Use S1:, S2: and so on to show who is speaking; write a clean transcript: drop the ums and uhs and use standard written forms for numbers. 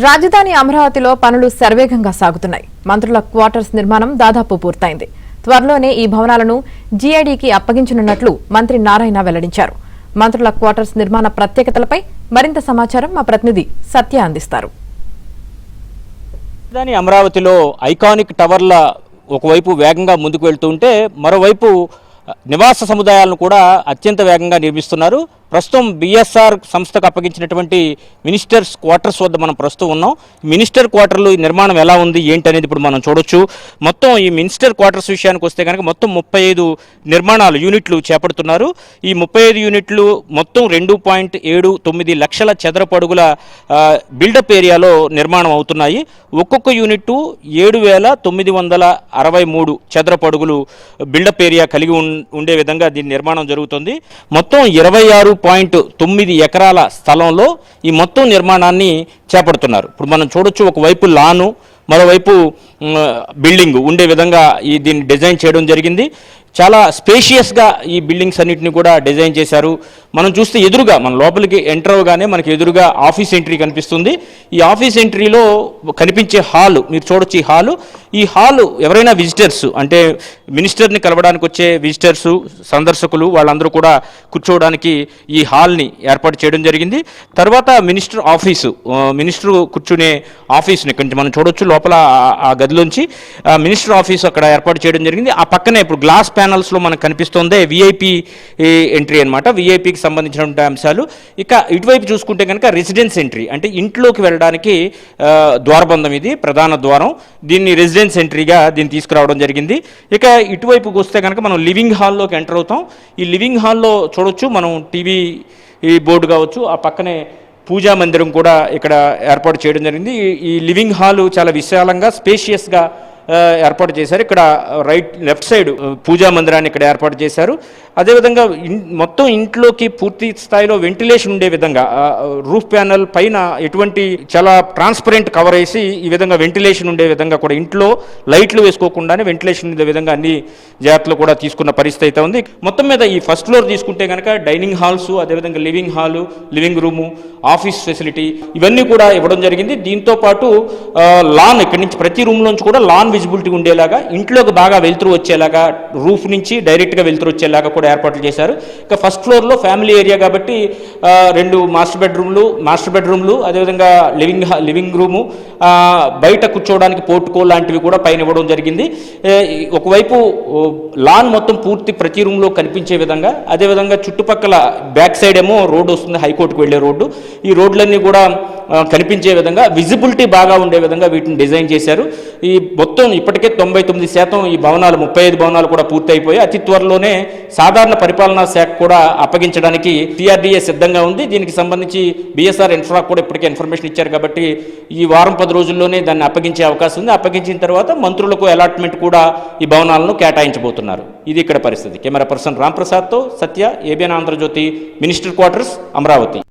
S1: రాజధాని అమరావతిలో పనులు శరవేగంగా సాగుతున్నాయి. మంత్రుల క్వార్టర్స్ నిర్మాణం దాదాపు పూర్తయింది. త్వరలోనే ఈ భవనాలను జీఐడీకి అప్పగించనున్నట్లు మంత్రి నారాయణ వెల్లడించారు. మంత్రుల క్వార్టర్స్ నిర్మాణ ప్రత్యేకతలపై మరింత సమాచారం మా ప్రతినిధి సత్య అందిస్తారు.
S2: రాజధాని అమరావతిలో ఐకానిక్ టవర్ల ఒకవైపు వేగంగా ముందుకు వెళ్తుంటే మరోవైపు నివాస సముదాయాలను కూడా అత్యంత వేగంగా నిర్మిస్తున్నారు. ప్రస్తుతం బిఎస్ఆర్ సంస్థకు అప్పగించినటువంటి మినిస్టర్స్ క్వార్టర్స్ వద్ద మనం ప్రస్తుతం ఉన్నాం. మినిస్టర్ క్వార్టర్లు నిర్మాణం ఎలా ఉంది ఏంటి అనేది ఇప్పుడు మనం చూడొచ్చు. మొత్తం ఈ మినిస్టర్ క్వార్టర్స్ విషయానికి వస్తే కనుక మొత్తం 35 నిర్మాణాలు యూనిట్లు చేపడుతున్నారు. ఈ 35 యూనిట్లు మొత్తం 2.79 లక్షల చదరపు అడుగుల బిల్డప్ ఏరియాలో నిర్మాణం అవుతున్నాయి. ఒక్కొక్క యూనిట్ 7,963 చదరపు అడుగులు బిల్డప్ ఏరియా కలిగి ఉండే విధంగా దీని నిర్మాణం జరుగుతుంది. మొత్తం 26.9 ఎకరాల స్థలంలో ఈ మొత్తం నిర్మాణాన్ని చేపడుతున్నారు. ఇప్పుడు మనం చూడొచ్చు, ఒకవైపు లాను మరోవైపు బిల్డింగ్ ఉండే విధంగా దీన్ని డిజైన్ చేయడం జరిగింది. చాలా స్పేషియస్గా ఈ బిల్డింగ్స్ అన్నింటినీ కూడా డిజైన్ చేశారు. మనం చూస్తే ఎదురుగా మన లోపలికి ఎంటర్ అవగానే మనకి ఎదురుగా ఆఫీస్ ఎంట్రీ కనిపిస్తుంది. ఈ ఆఫీస్ ఎంట్రీలో కనిపించే హాలు మీరు చూడొచ్చు. ఈ హాలు ఎవరైనా విజిటర్స్ అంటే మినిస్టర్ని కలవడానికి వచ్చే విజిటర్స్ సందర్శకులు వాళ్ళందరూ కూడా కూర్చోవడానికి ఈ హాల్ని ఏర్పాటు చేయడం జరిగింది. తర్వాత మినిస్టర్ కూర్చునే ఆఫీస్ని కొంచెం మనం చూడొచ్చు. లోపల ఆ గదిలోంచి మినిస్టర్ ఆఫీస్ అక్కడ ఏర్పాటు చేయడం జరిగింది. ఆ పక్కనే ఇప్పుడు గ్లాస్ ప్యానల్స్లో మనకు కనిపిస్తుంది విఐపి ఎంట్రీ అనమాట. విఐపికి సంబంధించినటువంటి అంశాలు. ఇక ఇటువైపు చూసుకుంటే కనుక రెసిడెన్స్ ఎంట్రీ అంటే ఇంట్లోకి వెళ్ళడానికి ద్వారబంధం, ఇది ప్రధాన ద్వారం. దీన్ని రెసిడెన్స్ ఎంట్రీగా దీన్ని తీసుకురావడం జరిగింది. ఇక ఇటువైపుకి వస్తే కనుక మనం లివింగ్ హాల్లోకి ఎంటర్ అవుతాం. ఈ లివింగ్ హాల్లో చూడొచ్చు మనం టీవీ బోర్డు కావచ్చు, ఆ పక్కనే పూజా మందిరం కూడా ఇక్కడ ఏర్పాటు చేయడం జరిగింది. ఈ లివింగ్ హాలు చాలా విశాలంగా స్పేషియస్గా ఏర్పాటు చేశారు. ఇక్కడ లెఫ్ట్ సైడ్ పూజా మందిరాన్ని ఇక్కడ ఏర్పాటు చేశారు. అదేవిధంగా మొత్తం ఇంట్లోకి పూర్తి స్థాయిలో వెంటిలేషన్ ఉండే విధంగా రూఫ్ ప్యానల్ పైన ఎటువంటి చాలా ట్రాన్స్పరెంట్ కవర్ వేసి ఈ విధంగా వెంటిలేషన్ ఉండే విధంగా కూడా ఇంట్లో లైట్లు వేసుకోకుండానే వెంటిలేషన్ ఉండే విధంగా అన్ని జాగ్రత్తలు కూడా తీసుకున్న పరిస్థితి అయితే ఉంది. మొత్తం మీద ఈ ఫస్ట్ ఫ్లోర్ తీసుకుంటే కనుక డైనింగ్ హాల్స్, అదేవిధంగా living hall, living room, office facility ఇవన్నీ కూడా ఇవ్వడం జరిగింది. దీంతో పాటు లాన్ ఇక్కడి నుంచి ప్రతి రూమ్ నుంచి కూడా లాన్ విజిబిలిటీ ఉండేలాగా, ఇంట్లోకి బాగా వెళ్తురు వచ్చేలాగా, రూఫ్ నుంచి డైరెక్ట్గా వెళ్తురు వచ్చేలాగా కూడా ఏర్పాట్లు చేశారు. ఇక ఫస్ట్ ఫ్లోర్లో ఫ్యామిలీ ఏరియా కాబట్టి 2 మాస్టర్ బెడ్రూమ్లు అదేవిధంగా లివింగ్ రూము, బయట కూర్చోవడానికి పోర్టుకో లాంటివి కూడా పైన ఇవ్వడం జరిగింది. ఒకవైపు లాన్ మొత్తం పూర్తి ప్రతి రూమ్లో కనిపించే విధంగా, అదేవిధంగా చుట్టుపక్కల బ్యాక్ సైడ్ ఏమో రోడ్డు వస్తుంది, హైకోర్టుకు వెళ్ళే రోడ్డు. ఈ రోడ్లన్నీ కూడా కనిపించే విధంగా, విజిబిలిటీ బాగా ఉండే విధంగా వీటిని డిజైన్ చేశారు. ఈ మొత్తం ఇప్పటికే 99% ఈ భవనాలు 35 భవనాలు కూడా పూర్తి అయిపోయి అతి త్వరలోనే సాధారణ పరిపాలనా శాఖ కూడా అప్పగించడానికి సిఆర్డీఏ సిద్ధంగా ఉంది. దీనికి సంబంధించి బిఎస్ఆర్ ఇన్ఫ్రా కూడా ఇప్పటికే ఇన్ఫర్మేషన్ ఇచ్చారు కాబట్టి ఈ వారం 10 రోజుల్లోనే దాన్ని అప్పగించే అవకాశం ఉంది. అప్పగించిన తర్వాత మంత్రులకు అలాట్మెంట్ కూడా ఈ భవనాలను కేటాయించబోతున్నారు. ఇది ఇక్కడ పరిస్థితి. కెమెరా పర్సన్ రాంప్రసాద్తో Satya, ABN Andhrajyothi, minister quarters, Amaravati.